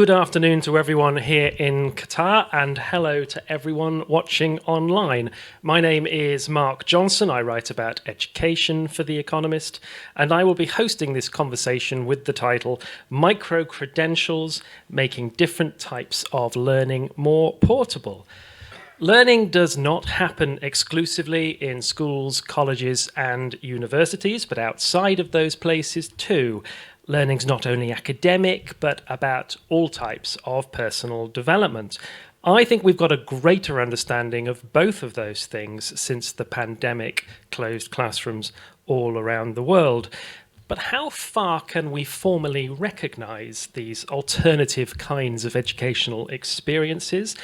good afternoon to everyone here in Qatar, and hello to everyone watching online. My name is Mark Johnson. I write about education for The Economist, and I will be hosting this conversation with the title Micro-Credentials, Making Different Types of Learning More Portable. Learning does not happen exclusively in schools, colleges, and universities, but outside of those places too. Learning's not only academic, but about all types of personal development. I think we've got a greater understanding of both of those things since the pandemic closed classrooms all around the world. But how far can we formally recognise these alternative kinds of educational experiences?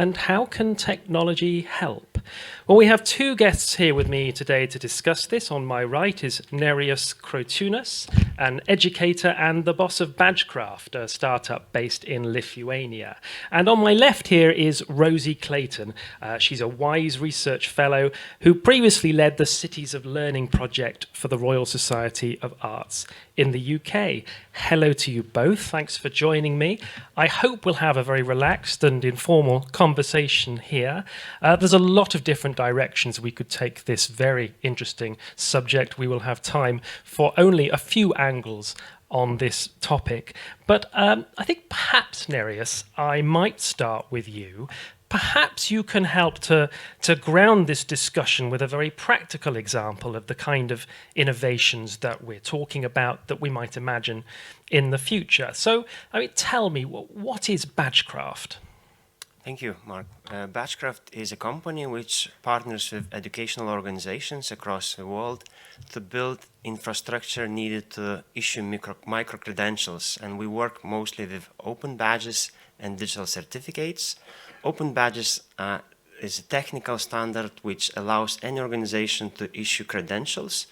And how can technology help? Well, we have two guests here with me today to discuss this. On my right is Nerijus Krotunas, an educator and the boss of Batchcraft, a startup based in Lithuania. And on my left here is Rosie Clayton. She's a WISE Research Fellow who previously led the Cities of Learning project for the Royal Society of Arts in the UK. Hello to you both. Thanks for joining me. I hope we'll have a very relaxed and informal conversation here. There's a lot of different directions we could take this very interesting subject. We will have time for only a few angles on this topic. But I think perhaps, Nerijus, I might start with you. Perhaps you can help to ground this discussion with a very practical example of the kind of innovations that we're talking about that we might imagine in the future. So, tell me, what is Batchcraft? Thank you, Mark. Batchcraft is a company which partners with educational organizations across the world to build infrastructure needed to issue micro-credentials. And we work mostly with open badges and digital certificates. Open badges is a technical standard which allows any organization to issue credentials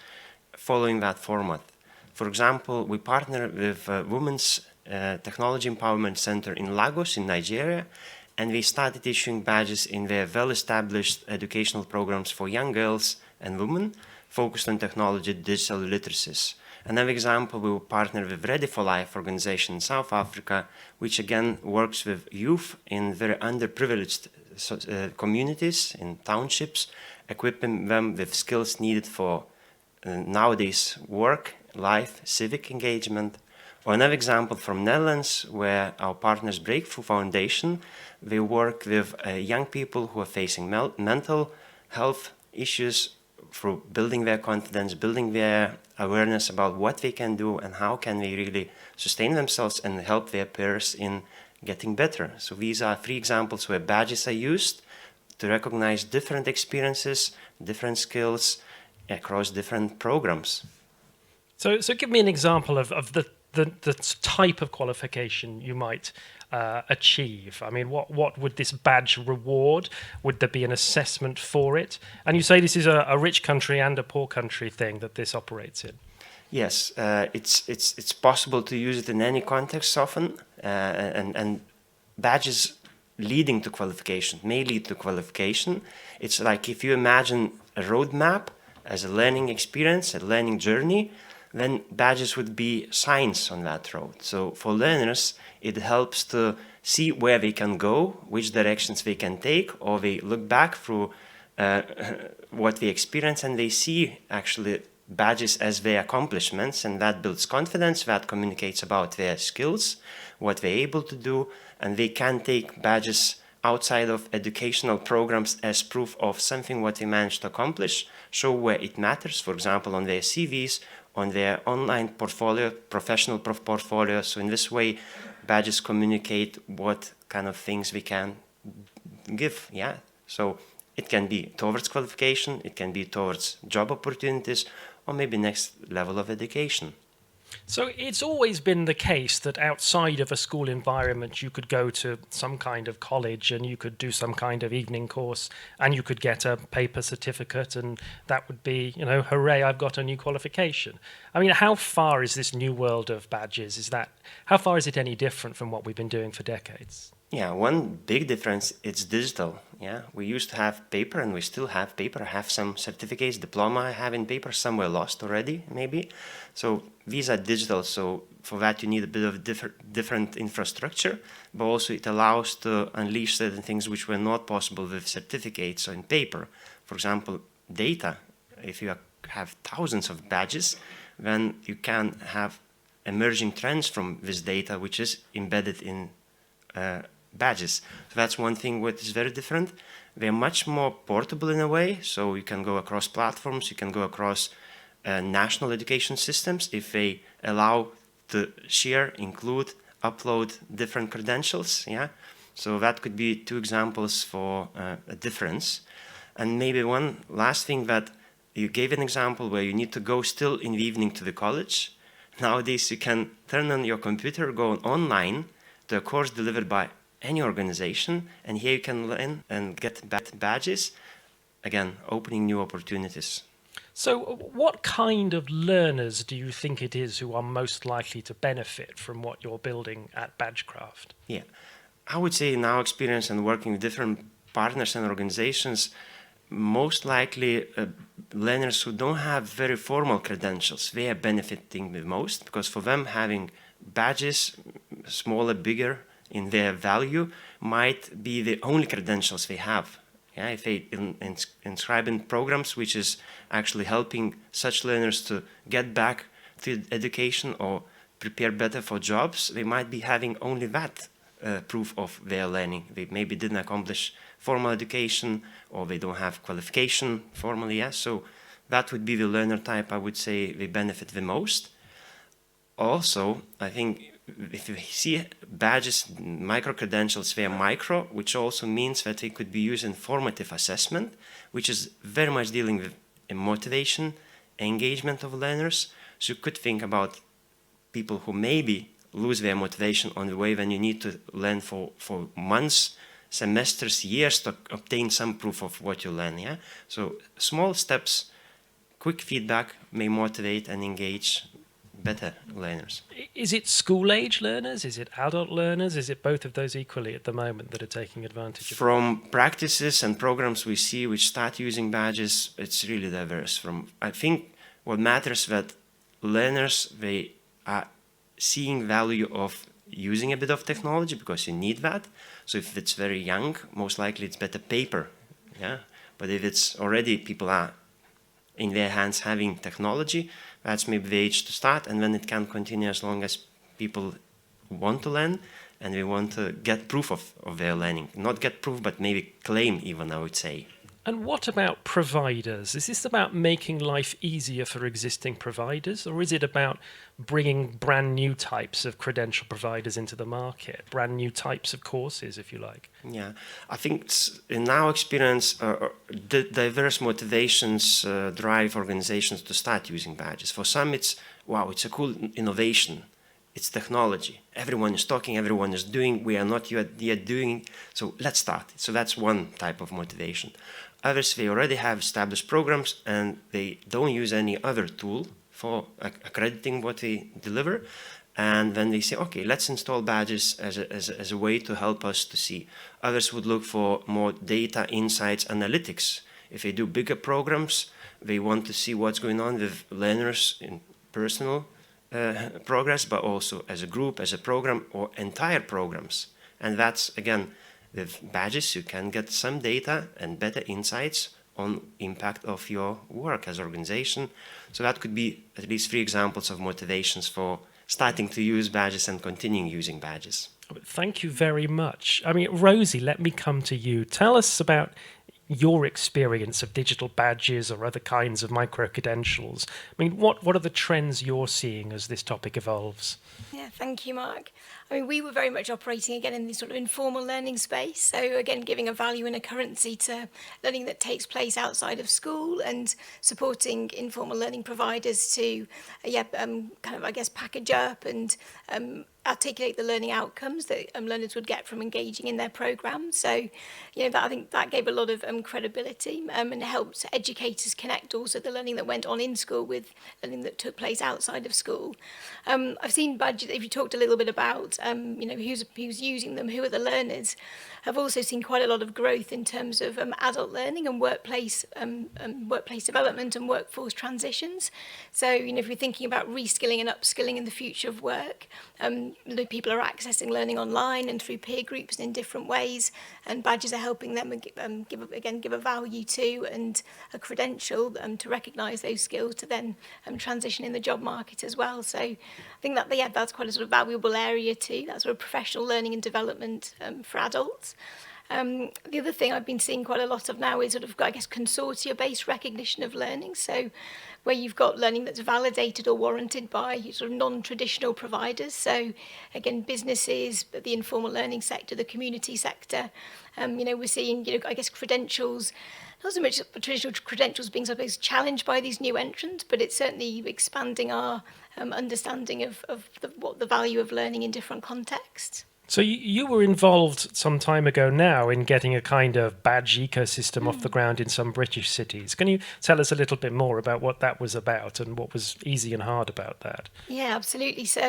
following that format. For example, we partner with Women's Technology Empowerment Center in Lagos in Nigeria, and we started issuing badges in their well-established educational programs for young girls and women focused on technology digital literacies. Another example, we will partner with Revitalize organization in South Africa, which again works with youth in very underprivileged communities, in townships, equipping them with skills needed for nowadays work, life, civic engagement. Or another example from Netherlands, where our partners Breakthrough Foundation, they work with young people who are facing mental health issues through building their confidence, building their awareness about what they can do and how can they really sustain themselves and help their peers in getting better. So these are three examples where badges are used to recognize different experiences, different skills across different programs. So give me an example of the type of qualification you might achieve. What would this badge reward? Would there be an assessment for it? And you say this is a rich country and a poor country thing that this operates in. Yes, it's possible to use it in any context often, and badges leading to qualification may lead to qualification. It's like if you imagine a roadmap as a learning experience, a learning journey, then badges would be signs on that road. So for learners, it helps to see where they can go, which directions they can take, or they look back through what they experience and they see actually badges as their accomplishments, and that builds confidence, that communicates about their skills, what they're able to do, and they can take badges outside of educational programs as proof of something what they managed to accomplish, show where it matters, for example, on their CVs, on their online portfolio, professional portfolio. So in this way, badges communicate what kind of things we can give, yeah. So it can be towards qualification, it can be towards job opportunities, or maybe next level of education. So it's always been the case that outside of a school environment, you could go to some kind of college and you could do some kind of evening course and you could get a paper certificate, and that would be, hooray, I've got a new qualification. How far is this new world of badges? How far is it any different from what we've been doing for decades? Yeah, one big difference, it's digital. Yeah, we used to have paper and we still have paper. I have some certificates, diploma I have in paper, some were lost already, maybe. So these are digital, so for that you need a bit of different infrastructure, but also it allows to unleash certain things which were not possible with certificates or in paper. For example, data. If you have thousands of badges, then you can have emerging trends from this data which is embedded in badges. So that's one thing what is very different. They're much more portable in a way, so you can go across platforms, you can go across national education systems if they allow to share, include, upload different credentials. Yeah, so that could be two examples for a difference. And maybe one last thing, that you gave an example where you need to go still in the evening to the college. Nowadays you can turn on your computer, go online to a course delivered by any organization, and here you can learn and get badges, again, opening new opportunities. So, what kind of learners do you think it is who are most likely to benefit from what you're building at Batchcraft? Yeah, I would say in our experience and working with different partners and organizations, most likely learners who don't have very formal credentials, they are benefiting the most, because for them having badges, smaller, bigger in their value, might be the only credentials they have. Yeah, if they inscribe in programs which is actually helping such learners to get back to education or prepare better for jobs, they might be having only that proof of their learning. They maybe didn't accomplish formal education, or they don't have qualification formally. Yeah? So that would be the learner type I would say they benefit the most. Also, I think if you see badges, micro-credentials, they are micro, which also means that they could be used in formative assessment, which is very much dealing with motivation, engagement of learners. So you could think about people who maybe lose their motivation on the way when you need to learn for months, semesters, years to obtain some proof of what you learn. Yeah? So small steps, quick feedback may motivate and engage better learners. Is it school-age learners? Is it adult learners? Is it both of those equally at the moment that are taking advantage of it? From practices and programs we see which start using badges, it's really diverse. I think what matters is that learners, they are seeing value of using a bit of technology, because you need that. So if it's very young, most likely it's better paper. Yeah? But if it's already people are in their hands having technology, that's maybe the age to start, and then it can continue as long as people want to learn and they want to get proof of their learning. Not get proof, but maybe claim even, I would say. And what about providers? Is this about making life easier for existing providers, or is it about bringing brand new types of credential providers into the market, brand new types of courses, if you like? Yeah, I think in our experience, diverse motivations drive organizations to start using badges. For some, it's, wow, it's a cool innovation. It's technology. Everyone is talking, everyone is doing, we are not yet doing, so let's start. So that's one type of motivation. Others, they already have established programs and they don't use any other tool for accrediting what they deliver. And then they say, okay, let's install badges as a way to help us to see. Others would look for more data, insights, analytics. If they do bigger programs, they want to see what's going on with learners in personal progress, but also as a group, as a program, or entire programs. And that's, again, with badges, you can get some data and better insights on impact of your work as an organization. So that could be at least 3 examples of motivations for starting to use badges and continuing using badges. Thank you very much. I mean, Rosie, let me come to you. Tell us about your experience of digital badges or other kinds of micro-credentials. I mean, what are the trends you're seeing as this topic evolves? Yeah, thank you, Mark. I mean, we were very much operating again in this sort of informal learning space. So again, giving a value and a currency to learning that takes place outside of school, and supporting informal learning providers to, kind of, I guess, package up and articulate the learning outcomes that learners would get from engaging in their programs. So, that I think that gave a lot of credibility and helped educators connect also the learning that went on in school with learning that took place outside of school. I've seen badges. If you talked a little bit about, who's using them, who are the learners, I've also seen quite a lot of growth in terms of adult learning and workplace development and workforce transitions. So, if you're thinking about reskilling and upskilling in the future of work, people are accessing learning online and through peer groups in different ways, and badges are helping them give a value to and a credential to recognise those skills to then transition in the job market as well. So I think that's quite a sort of valuable area too, that sort of professional learning and development for adults. The other thing I've been seeing quite a lot of now is sort of, I guess, consortia-based recognition of learning. So where you've got learning that's validated or warranted by sort of non-traditional providers. So again, businesses, the informal learning sector, the community sector. We're seeing, I guess, credentials, not so much traditional credentials being, I suppose, challenged by these new entrants, but it's certainly expanding our understanding of what the value of learning in different contexts. So you were involved some time ago now in getting a kind of badge ecosystem off the ground in some British cities. Can you tell us a little bit more about what that was about and what was easy and hard about that? Yeah, absolutely. So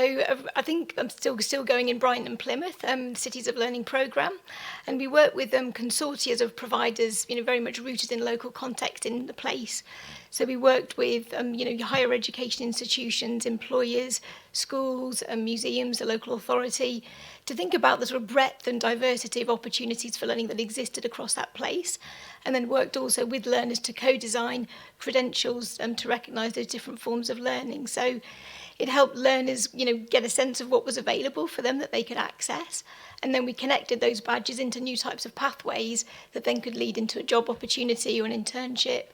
I think I'm still going in Brighton and Plymouth, Cities of Learning programme, and we work with consortia of providers, very much rooted in local context in the place. So we worked with, higher education institutions, employers, schools, museums, the local authority, to think about the sort of breadth and diversity of opportunities for learning that existed across that place, and then worked also with learners to co-design credentials to recognise those different forms of learning. So it helped learners, get a sense of what was available for them that they could access. And then we connected those badges into new types of pathways that then could lead into a job opportunity or an internship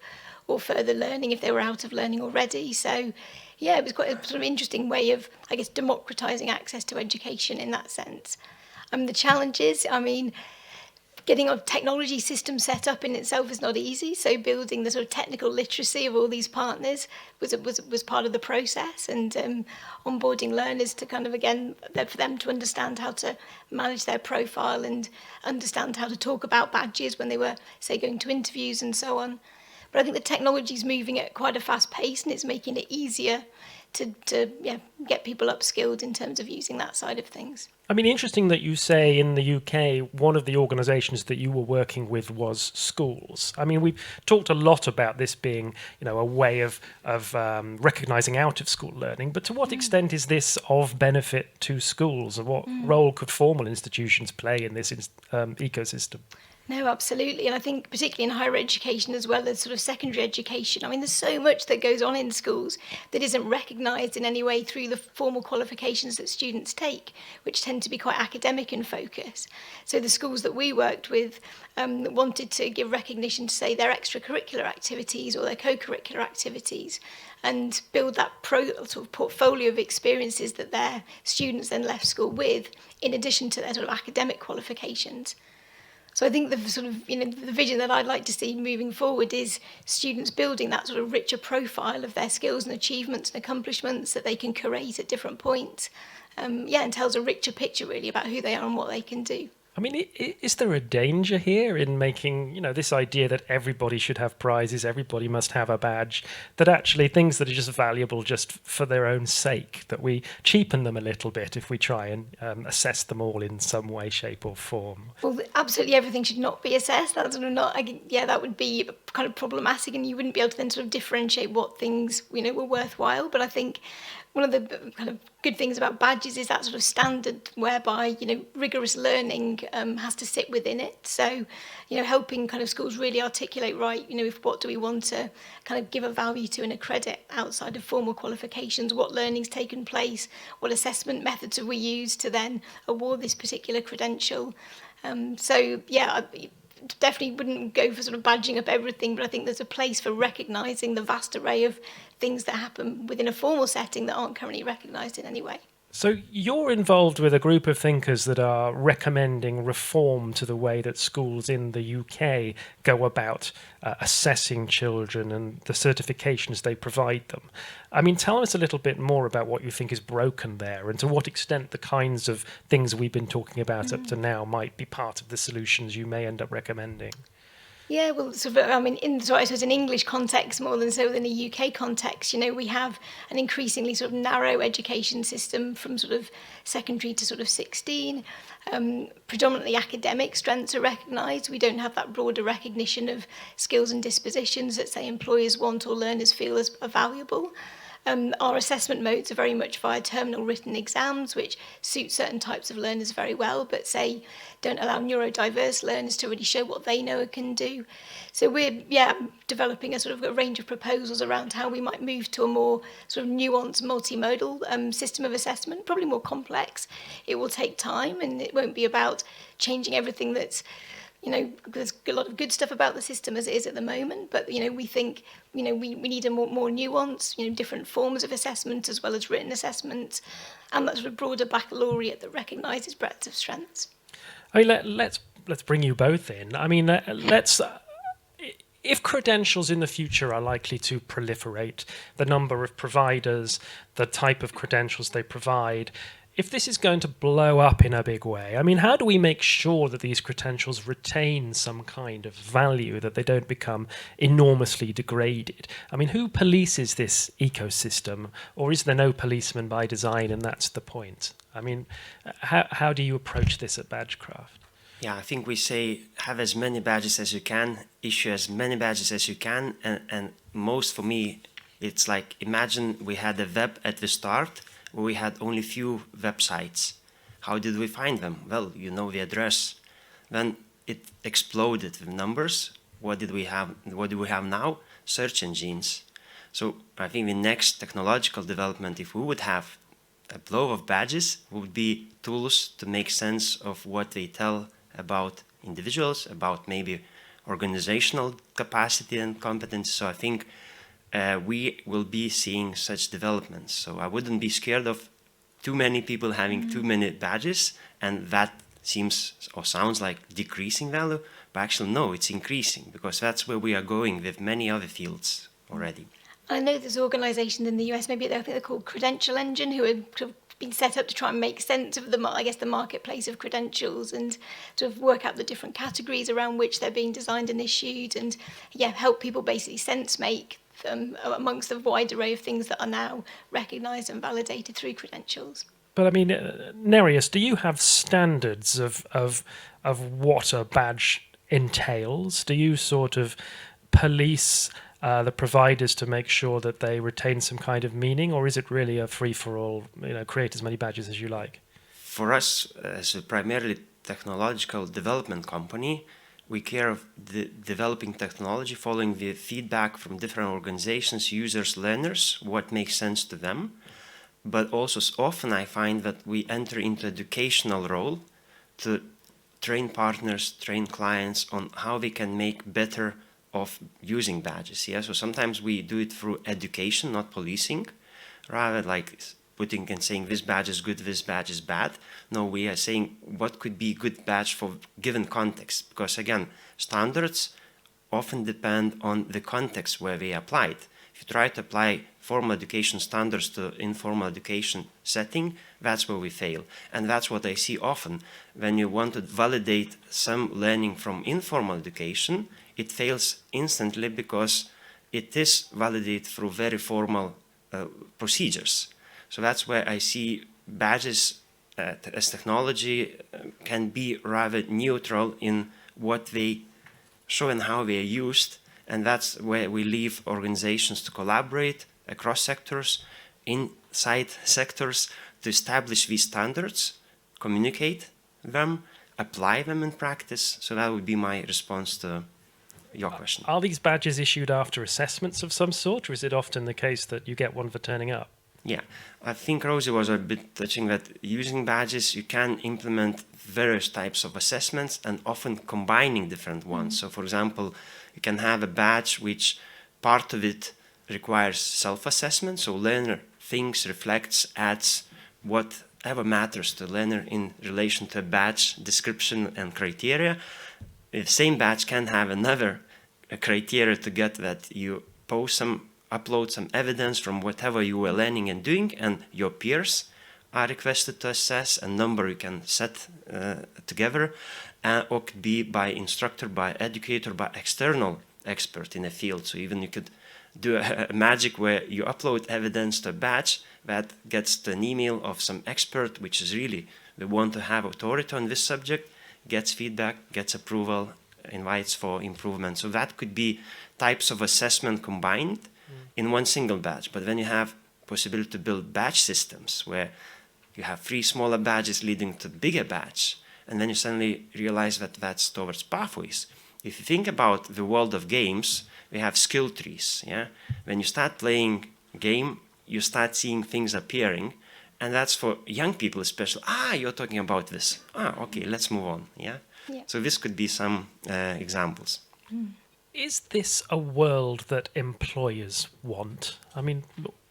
or further learning if they were out of learning already. So yeah, it was quite a sort of interesting way of, I guess, democratising access to education in that sense. The challenges, getting a technology system set up in itself is not easy. So building the sort of technical literacy of all these partners was part of the process, and onboarding learners to kind of, again, for them to understand how to manage their profile and understand how to talk about badges when they were, say, going to interviews and so on. But I think the technology is moving at quite a fast pace, and it's making it easier to get people upskilled in terms of using that side of things. Interesting that you say in the UK, one of the organisations that you were working with was schools. We've talked a lot about this being, a way of recognising out of school learning, but to what extent is this of benefit to schools, and what role could formal institutions play in this ecosystem? No, absolutely. And I think particularly in higher education as well as sort of secondary education, there's so much that goes on in schools that isn't recognised in any way through the formal qualifications that students take, which tend to be quite academic in focus. So the schools that we worked with wanted to give recognition to, say, their extracurricular activities or their co-curricular activities, and build that sort of portfolio of experiences that their students then left school with, in addition to their sort of academic qualifications. So I think the sort of, the vision that I'd like to see moving forward is students building that sort of richer profile of their skills and achievements and accomplishments that they can curate at different points. And tells a richer picture really about who they are and what they can do. Is there a danger here in making, this idea that everybody should have prizes, everybody must have a badge, that actually things that are just valuable just for their own sake, that we cheapen them a little bit if we try and assess them all in some way, shape or form? Well, absolutely everything should not be assessed. That's sort of not, that would be kind of problematic, and you wouldn't be able to then sort of differentiate what things, were worthwhile. But I think one of the kind of good things about badges is that sort of standard whereby, rigorous learning has to sit within it. So, helping kind of schools really articulate, right, if what do we want to kind of give a value to and a credit outside of formal qualifications, what learning's taken place, what assessment methods have we used to then award this particular credential. I definitely wouldn't go for sort of badging up everything, but I think there's a place for recognising the vast array of things that happen within a formal setting that aren't currently recognised in any way. So you're involved with a group of thinkers that are recommending reform to the way that schools in the UK go about assessing children and the certifications they provide them. I mean, tell us a little bit more about what you think is broken there and to what extent the kinds of things we've been talking about up to now might be part of the solutions you may end up recommending. Yeah, well, sort of, I mean, I suppose in English context more than so in a UK context, we have an increasingly sort of narrow education system from sort of secondary to sort of 16. Predominantly academic strengths are recognised. We don't have that broader recognition of skills and dispositions that, say, employers want or learners feel are valuable. Our assessment modes are very much via terminal written exams, which suit certain types of learners very well, but say don't allow neurodiverse learners to really show what they know and can do. So we're developing a sort of a range of proposals around how we might move to a more sort of nuanced multimodal system of assessment, probably more complex. It will take time, and it won't be about changing everything that's there's a lot of good stuff about the system as it is at the moment, but we think we need a more nuance, different forms of assessment as well as written assessment, and that sort of broader baccalaureate that recognises breadth of strengths. I mean, let's bring you both in. I mean, let's. If credentials in the future are likely to proliferate, the number of providers, the type of credentials they provide, if this is going to blow up in a big way, I mean, how do we make sure that these credentials retain some kind of value, that they don't become enormously degraded? I mean, who polices this ecosystem, or is there no policeman by design and that's the point? I mean, how do you approach this at Batchcraft? Yeah, I think we say have as many badges as you can, issue as many badges as you can, and most for me, it's like imagine we had a web at the start where we had only few websites. How did we find them? Well, you know the address. Then it exploded with numbers. What do we have now? Search engines. So I think the next technological development, if we would have a blow of badges, would be tools to make sense of what they tell about individuals, about maybe organizational capacity and competence. So I think we will be seeing such developments. So I wouldn't be scared of too many people having too many badges, and that seems or sounds like decreasing value, but actually no, it's increasing, because that's where we are going with many other fields already. I know there's organisations in the US, maybe I think they're called Credential Engine, who have sort of been set up to try and make sense of the marketplace of credentials and sort of work out the different categories around which they're being designed and issued, and help people basically sense make amongst the wide array of things that are now recognised and validated through credentials. But I mean, Nereus, do you have standards of what a badge entails? Do you sort of police the providers to make sure that they retain some kind of meaning, or is it really a free-for-all, create as many badges as you like? For us, as a primarily technological development company, we care of the developing technology, following the feedback from different organizations, users, learners, what makes sense to them. But also often I find that we enter into educational role to train partners, train clients on how we can make better of using badges. Yeah? So sometimes we do it through education, not policing, rather like putting and saying this badge is good, this badge is bad. No, we are saying what could be a good badge for given context, because again, standards often depend on the context where they are applied. If you try to apply formal education standards to informal education setting, that's where we fail. And that's what I see often. When you want to validate some learning from informal education, it fails instantly because it is validated through very formal procedures. So that's where I see badges as technology can be rather neutral in what they show and how they are used. And that's where we leave organizations to collaborate across sectors, inside sectors, to establish these standards, communicate them, apply them in practice. So that would be my response to your question. Are these badges issued after assessments of some sort, or is it often the case that you get one for turning up? Yeah, I think Rosie was a bit touching that using badges, you can implement various types of assessments and often combining different ones. So for example, you can have a badge which part of it requires self-assessment. So learner thinks, reflects, adds whatever matters to the learner in relation to a badge description and criteria. The same badge can have another criteria to get that you upload some evidence from whatever you were learning and doing, and your peers are requested to assess a number you can set together, or could be by instructor, by educator, by external expert in a field. So even you could do a magic where you upload evidence to a badge that gets to an email of some expert, which is really the one to have authority on this subject, gets feedback, gets approval, invites for improvement. So that could be types of assessment combined in one single badge. But then you have possibility to build badge systems where you have 3 smaller badges leading to bigger badge, and then you suddenly realize that that's towards pathways. If you think about the world of games, we have skill trees. Yeah, when you start playing a game, you start seeing things appearing, and that's for young people especially. You're talking about this. Okay, let's move on. Yeah. So this could be some examples. Is this a world that employers want? I mean,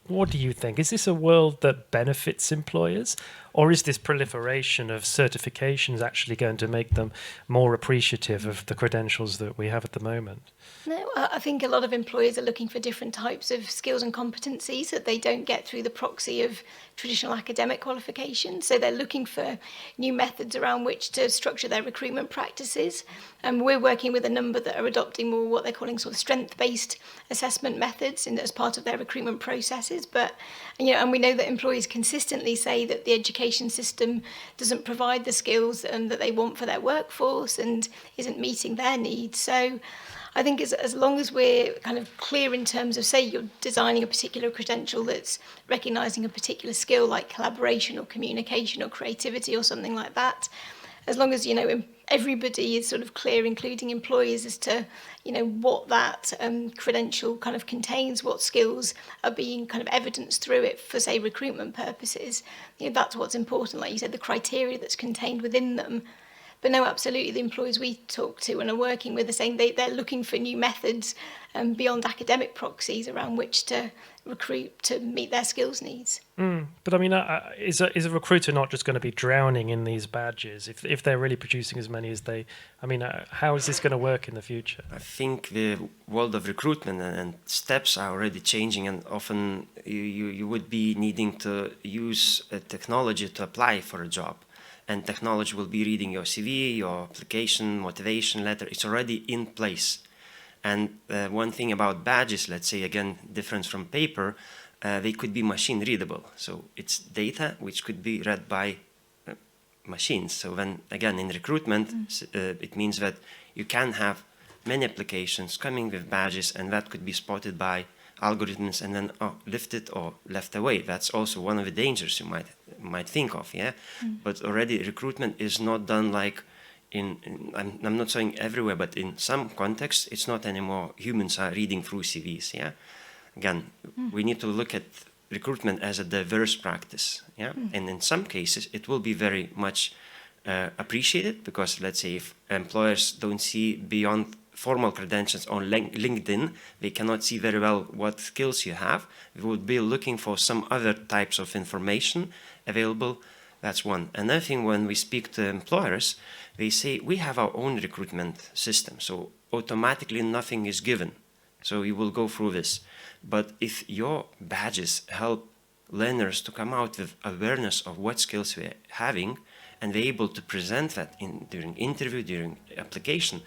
what do you think? Is this a world that benefits employers? Or is this proliferation of certifications actually going to make them more appreciative of the credentials that we have at the moment? No, I think a lot of employers are looking for different types of skills and competencies that they don't get through the proxy of traditional academic qualifications. So they're looking for new methods around which to structure their recruitment practices. And we're working with a number that are adopting more what they're calling sort of strength-based assessment methods as part of their recruitment processes. But and we know that employers consistently say that the education system doesn't provide the skills that they want for their workforce and isn't meeting their needs. So I think as long as we're kind of clear in terms of, say, you're designing a particular credential that's recognising a particular skill like collaboration or communication or creativity or something like that, as long as, everybody is sort of clear, including employers, as to, what that credential kind of contains, what skills are being kind of evidenced through it for, say, recruitment purposes, that's what's important. Like you said, the criteria that's contained within them. But no, absolutely, the employers we talk to and are working with are saying they're looking for new methods beyond academic proxies around which to recruit to meet their skills needs. But I mean, is a recruiter not just going to be drowning in these badges if they're really producing as many as they? I mean, how is this going to work in the future? I think the world of recruitment and steps are already changing, and often you would be needing to use technology to apply for a job. And technology will be reading your CV, your application, motivation letter. It's already in place. And one thing about badges, let's say, again, different from paper, they could be machine readable. So it's data which could be read by machines. So then, again, in recruitment, it means that you can have many applications coming with badges, and that could be spotted by algorithms and then lifted or left away. That's also one of the dangers you might think of, yeah. But already recruitment is not done like I'm not saying everywhere, but in some contexts it's not anymore. Humans are reading through CVs, yeah. Again, we need to look at recruitment as a diverse practice, yeah. And in some cases it will be very much appreciated, because let's say if employers don't see beyond formal credentials on LinkedIn, they cannot see very well what skills you have. We would be looking for some other types of information available. That's one. Another thing, when we speak to employers, they say we have our own recruitment system, so automatically nothing is given. So you will go through this. But if your badges help learners to come out with awareness of what skills they're having, and they're able to present that during interview, during application,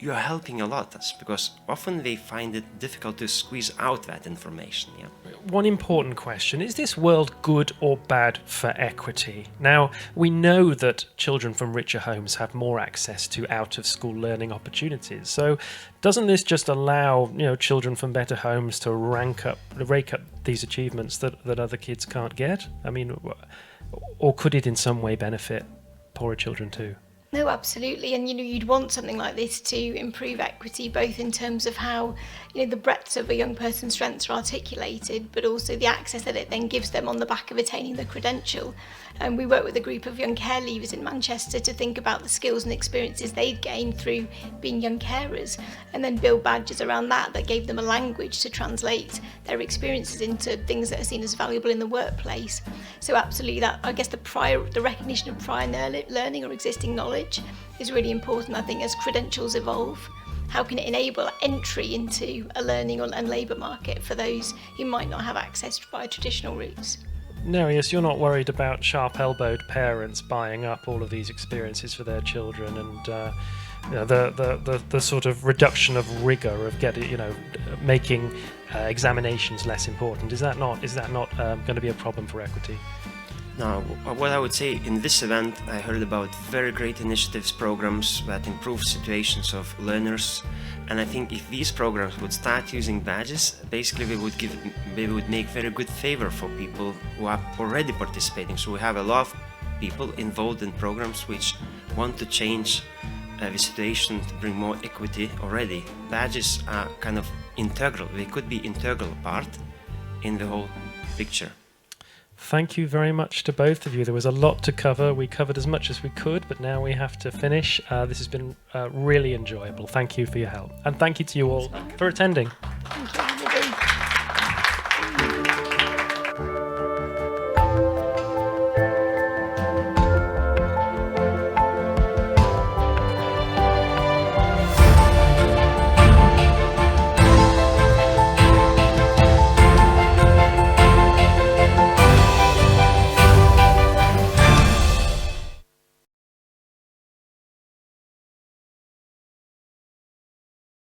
you are helping a lot us, because often they find it difficult to squeeze out that information. Yeah. One important question: is this world good or bad for equity? Now, we know that children from richer homes have more access to out-of-school learning opportunities. So, doesn't this just allow children from better homes to rake up these achievements that other kids can't get? I mean, or could it in some way benefit poorer children too? No, absolutely. And, you'd want something like this to improve equity, both in terms of how, the breadths of a young person's strengths are articulated, but also the access that it then gives them on the back of attaining the credential. And we work with a group of young care leavers in Manchester to think about the skills and experiences they'd gained through being young carers, and then build badges around that gave them a language to translate their experiences into things that are seen as valuable in the workplace. So absolutely, that, I guess, the recognition of prior learning or existing knowledge is really important, I think, as credentials evolve. How can it enable entry into a learning and labour market for those who might not have access by traditional routes? Nereus, you're not worried about sharp-elbowed parents buying up all of these experiences for their children, and the sort of reduction of rigour of making examinations less important. Is that not going to be a problem for equity? Now, what I would say in this event, I heard about very great initiatives, programs that improve situations of learners, and I think if these programs would start using badges, basically we would make very good favor for people who are already participating. So we have a lot of people involved in programs which want to change the situation to bring more equity already. Badges are kind of integral. They could be integral part in the whole picture. Thank you very much to both of you. There was a lot to cover. We covered as much as we could, but now we have to finish. This has been really enjoyable. Thank you for your help. And thank you to you all for attending. Thank you.